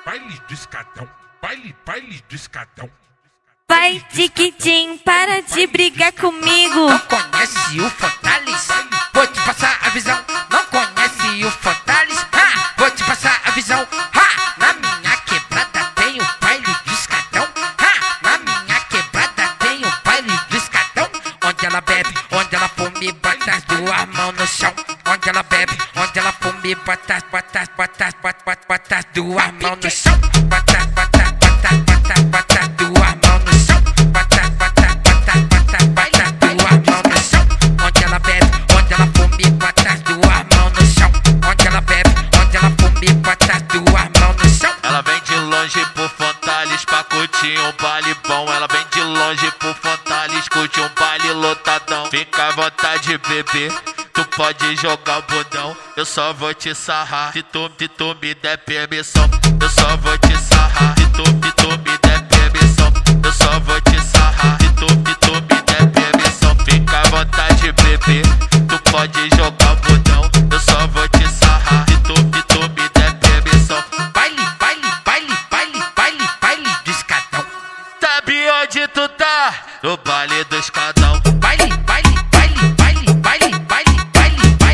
baile do escadão, baile do escadão. Vai, Tiquitim, para de brigar comigo. Não conhece o Fortaleza? Vou te passar a visão. Não conhece o Fortaleza? Vou te passar a visão. Na minha quebrada tem o baile do escadão. Na minha quebrada tem o baile do escadão. Onde ela bebe, onde ela fome, bota as duas mãos no chão. Onde ela bebe, onde ela fome, bota as duas mãos no chão. Bota as duas mãos no chão. Bota as duas mãos no chão. Onde ela bebe, onde ela fome, bota as duas mãos no chão. Onde ela bebe, onde ela fome, bota as duas mãos no chão. Ela vem de longe por Fontales pra curtir um baile bom. Ela vem de longe por Fontales, curte um baile lotadão. Fica à vontade, bebê, tu pode jogar o bundão. Eu só vou te sarrar se tu me der permissão. Eu só vou te sarrar se tu me der permissão. Eu só vou te sarrar se tu me der permissão. Fica à vontade, bebê, tu pode jogar o bundão. Eu só vou te sarrar se tu me der permissão. Baile do escadão. Sabe onde tu tá? No baile do escadão. Baile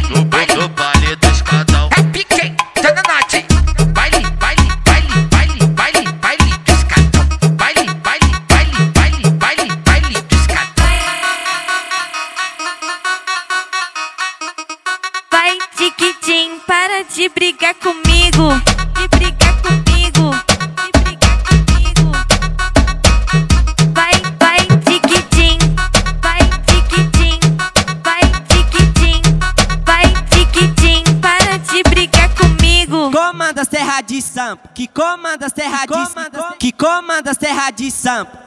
No baile do escadão. é piquem, Dona Nath. Baile do escadão. Baile do escadão. Vai, Tiquitim, para de brigar comigo. De brigar comigo. De brigar comigo. Vai, Tiquitim. Vai, Tiquitim. Vai, Tiquitim. Vai, Tiquitim, para de brigar comigo. Comanda as terras de Sampa, que comanda as terras de Sampa, que comanda as terras de Sampa.